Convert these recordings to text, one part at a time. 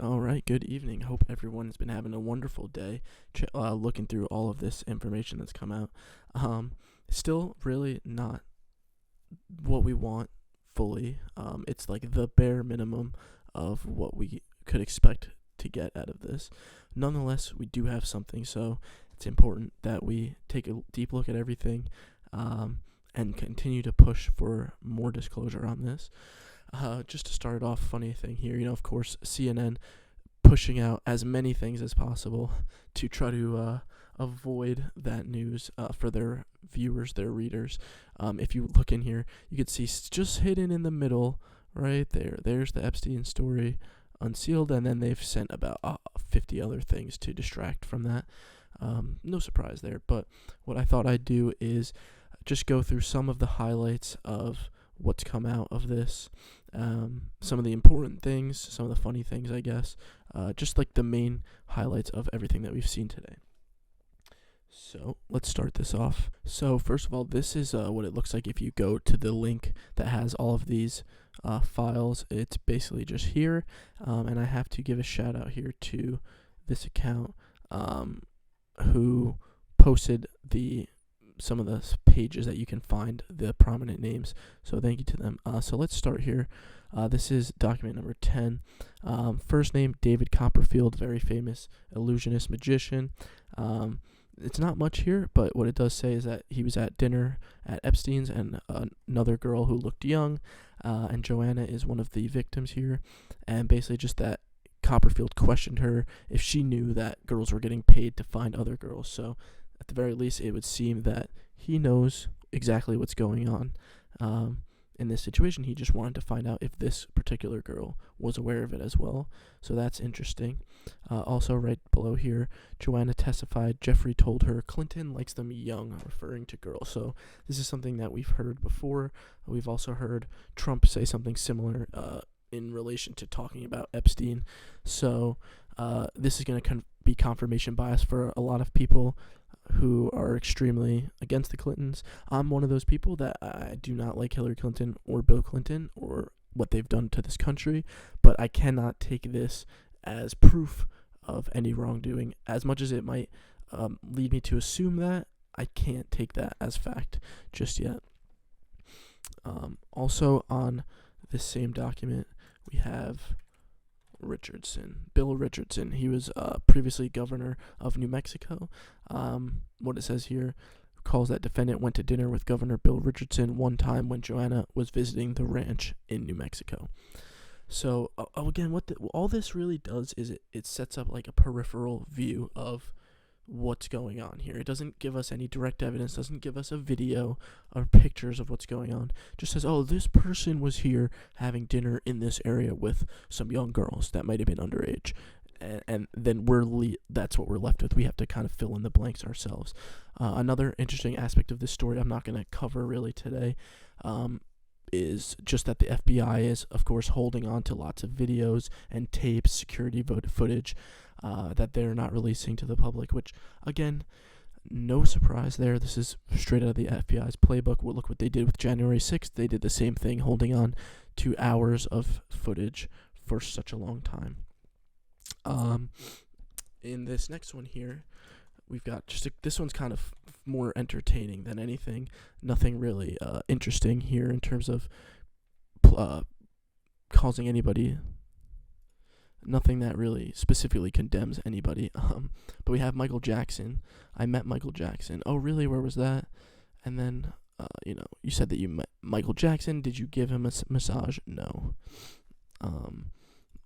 All right, good evening. Hope everyone has been having a wonderful day looking through all of this information that's come out. Still really not what we want fully. It's like the bare minimum of what we could expect to get out of this. Nonetheless, we do have something, so it's important that we take a deep look at everything and continue to push for more disclosure on this. Just to start off, funny thing here, of course, CNN pushing out as many things as possible to try to avoid that news for their viewers, their readers. If you look in here, you can see just hidden in the middle, right there, there's the Epstein story unsealed, and then they've sent about 50 other things to distract from that. No surprise there, but what I thought I'd do is just go through some of the highlights of what's come out of this, some of the important things, some of the funny things, I guess, just like the main highlights of everything that we've seen today. So let's start this off. So first of all, this is what it looks like if you go to the link that has all of these files. It's basically just here, and I have to give a shout out here to this account who posted some of the pages that you can find the prominent names, so thank you to them. So let's start here. This is document number 10. First name, David Copperfield, very famous illusionist magician. It's not much here, but what it does say is that he was at dinner at Epstein's and another girl who looked young, and Joanna is one of the victims here, and basically just that Copperfield questioned her if she knew that girls were getting paid to find other girls. So at the very least, it would seem that he knows exactly what's going on in this situation. He just wanted to find out if this particular girl was aware of it as well. So that's interesting. Also, right below here, Joanna testified Jeffrey told her Clinton likes them young, referring to girls. So this is something that we've heard before. We've also heard Trump say something similar in relation to talking about Epstein. So this is going to be confirmation bias for a lot of people who are extremely against the Clintons. I'm one of those people that I do not like Hillary Clinton or Bill Clinton or what they've done to this country, but I cannot take this as proof of any wrongdoing. As much as it might lead me to assume that, I can't take that as fact just yet. Also on this same document, we have Bill Richardson. He was previously governor of New Mexico. What it says here calls that defendant went to dinner with Governor Bill Richardson one time when Joanna was visiting the ranch in New Mexico. So again, all this really does is it sets up like a peripheral view of what's going on here. It doesn't give us any direct evidence, doesn't give us a video or pictures of what's going on. Just says, oh, this person was here having dinner in this area with some young girls that might have been underage. And then that's what we're left with. We have to kind of fill in the blanks ourselves. Another interesting aspect of this story I'm not going to cover really today is just that the FBI is, of course, holding on to lots of videos and tapes, security footage that they're not releasing to the public, which, again, no surprise there. This is straight out of the FBI's playbook. Well, look what they did with January 6th. They did the same thing, holding on to hours of footage for such a long time. In this next one here, we've got this one's kind of more entertaining than anything. Nothing really interesting here in terms of causing anybody. Nothing that really specifically condemns anybody. But we have Michael Jackson. I met Michael Jackson. Oh, really? Where was that? And then, you said that you met Michael Jackson. Did you give him a massage? No.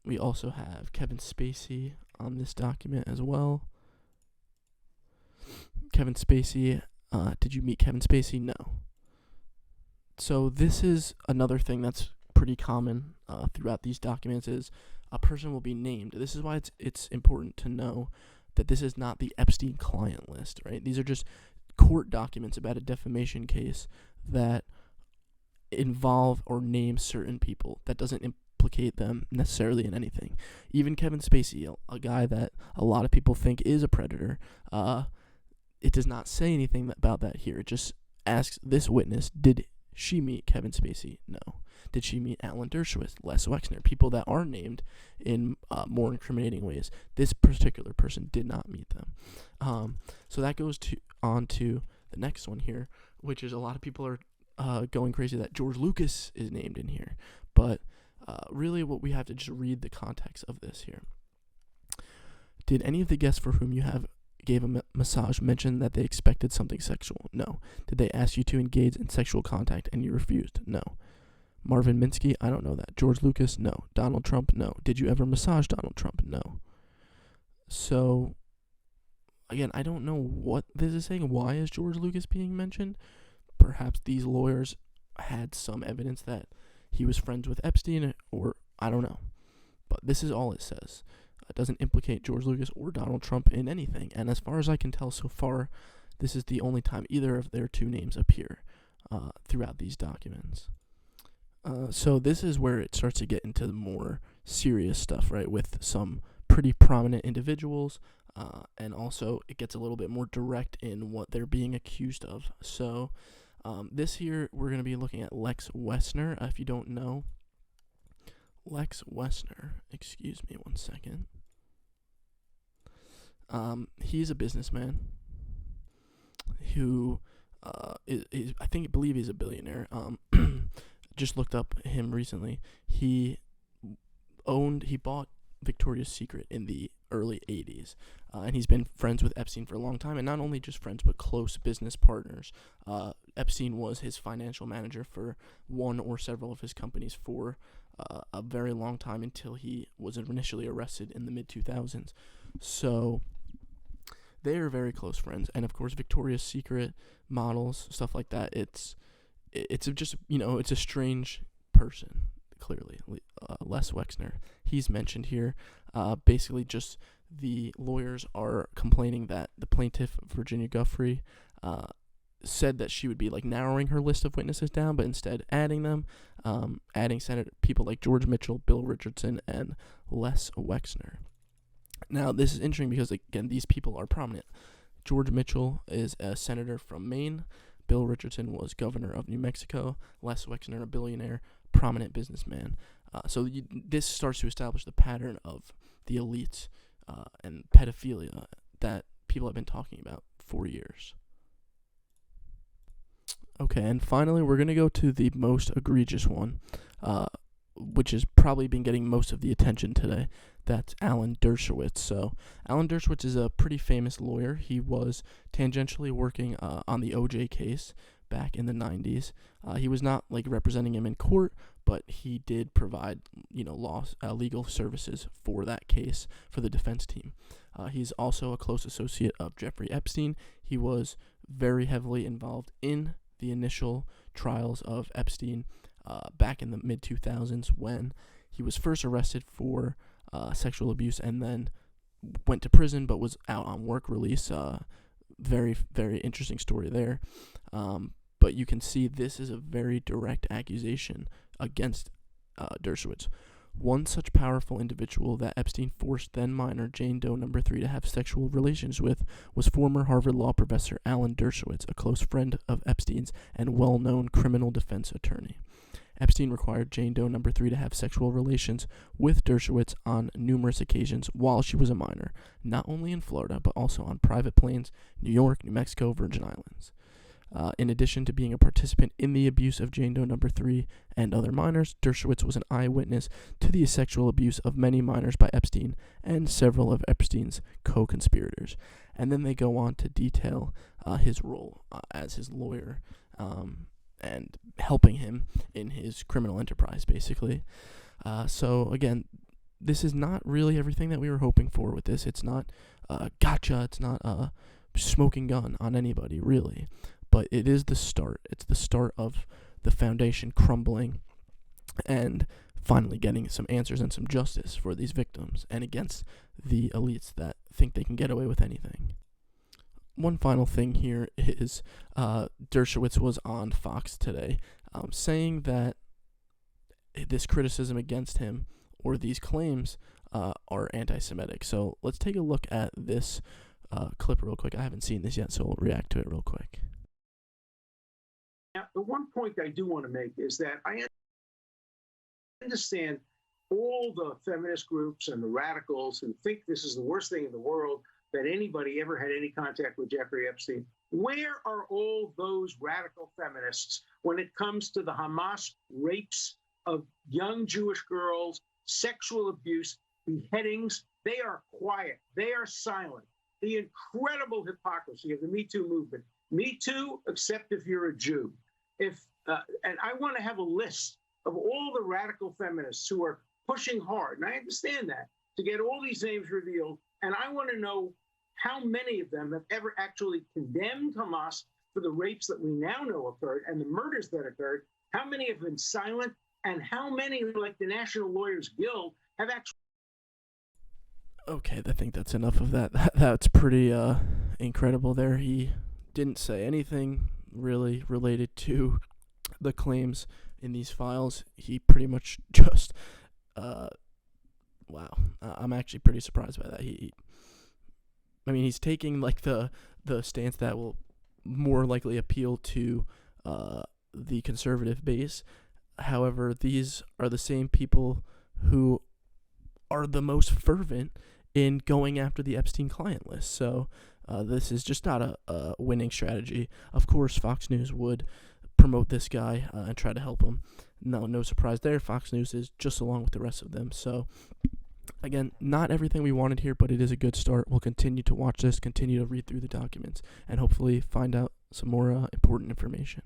We also have Kevin Spacey on this document as well. Kevin Spacey, did you meet Kevin Spacey? No. So this is another thing that's pretty common throughout these documents is a person will be named. This is why it's important to know that this is not the Epstein client list, right? These are just court documents about a defamation case that involve or name certain people. That doesn't implicate them necessarily in anything. Even Kevin Spacey, a guy that a lot of people think is a predator, it does not say anything about that here. It just asks this witness, did she meet Kevin Spacey? No. Did she meet Alan Dershowitz, Les Wexner, people that are named in more incriminating ways? This particular person did not meet them. So that goes on to the next one here, which is a lot of people are going crazy that George Lucas is named in here. But really what we have to just read the context of this here. Did any of the guests for whom you gave a massage mention that they expected something sexual? No. Did they ask you to engage in sexual contact and you refused? No. Marvin Minsky? I don't know that. George Lucas? No. Donald Trump? No. Did you ever massage Donald Trump? No. So, again, I don't know what this is saying. Why is George Lucas being mentioned? Perhaps these lawyers had some evidence that he was friends with Epstein, or I don't know. But this is all it says. It doesn't implicate George Lucas or Donald Trump in anything. And as far as I can tell so far, this is the only time either of their two names appear throughout these documents. So this is where it starts to get into the more serious stuff, right, with some pretty prominent individuals, and also it gets a little bit more direct in what they're being accused of. So this here, we're going to be looking at Lex Wessner. If you don't know, Lex Wessner, excuse me one second. He's a businessman who is I believe he's a billionaire. Just looked up him recently. He bought Victoria's Secret in the early 80s, and he's been friends with Epstein for a long time, and not only just friends, but close business partners. Epstein was his financial manager for one or several of his companies for a very long time until he was initially arrested in the mid-2000s. So they are very close friends, and of course Victoria's Secret models, stuff like that, it's just, it's a strange person, clearly. Les Wexner, he's mentioned here. Basically just the lawyers are complaining that the plaintiff, Virginia Giuffre, said that she would be narrowing her list of witnesses down, but instead adding them, adding people like George Mitchell, Bill Richardson, and Les Wexner. Now, this is interesting because, again, these people are prominent. George Mitchell is a senator from Maine. Bill Richardson was governor of New Mexico. Les Wexner, a billionaire, prominent businessman. So this starts to establish the pattern of the elites and pedophilia that people have been talking about for years. Okay, and finally, we're going to go to the most egregious one, which has probably been getting most of the attention today. That's Alan Dershowitz. So Alan Dershowitz is a pretty famous lawyer. He was tangentially working on the OJ case back in the 90s. He was not representing him in court, but he did provide legal services for that case for the defense team. He's also a close associate of Jeffrey Epstein. He was very heavily involved in the initial trials of Epstein back in the mid-2000s when he was first arrested for sexual abuse and then went to prison but was out on work release. Very, very interesting story there. But you can see this is a very direct accusation against Dershowitz. One such powerful individual that Epstein forced then minor Jane Doe No. 3 to have sexual relations with was former Harvard Law professor Alan Dershowitz, a close friend of Epstein's and well-known criminal defense attorney. Epstein required Jane Doe No. 3 to have sexual relations with Dershowitz on numerous occasions while she was a minor, not only in Florida, but also on private planes, New York, New Mexico, Virgin Islands. In addition to being a participant in the abuse of Jane Doe No. 3 and other minors, Dershowitz was an eyewitness to the sexual abuse of many minors by Epstein and several of Epstein's co-conspirators. And then they go on to detail his role as his lawyer and helping him in his criminal enterprise, basically. So, again, this is not really everything that we were hoping for with this. It's not gotcha. It's not a smoking gun on anybody, really. But it is the start. It's the start of the foundation crumbling and finally getting some answers and some justice for these victims and against the elites that think they can get away with anything. One final thing here is Dershowitz was on Fox today saying that this criticism against him or these claims are anti-Semitic. So let's take a look at this clip real quick. I haven't seen this yet, so we'll react to it real quick. Now, the one point I do want to make is that understand all the feminist groups and the radicals who think this is the worst thing in the world, that anybody ever had any contact with Jeffrey Epstein. Where are all those radical feminists when it comes to the Hamas rapes of young Jewish girls, sexual abuse, beheadings? They are quiet. They are silent. The incredible hypocrisy of the Me Too movement. Me Too, except if you're a Jew. And I want to have a list of all the radical feminists who are pushing hard, and I understand that, to get all these names revealed. And I want to know how many of them have ever actually condemned Hamas for the rapes that we now know occurred and the murders that occurred. How many have been silent, and how many, like the National Lawyers Guild, have actually... Okay, I think that's enough of that. That's pretty incredible there. He didn't say anything really related to the claims in these files. He pretty much just wow. I'm actually pretty surprised by that. He's taking like the stance that will more likely appeal to the conservative base. However, these are the same people who are the most fervent in going after the Epstein client list. So this is just not a winning strategy. Of course, Fox News would promote this guy and try to help him. No surprise there. Fox News is just along with the rest of them. So again, not everything we wanted here, but it is a good start. We'll continue to watch this, continue to read through the documents, and hopefully find out some more important information.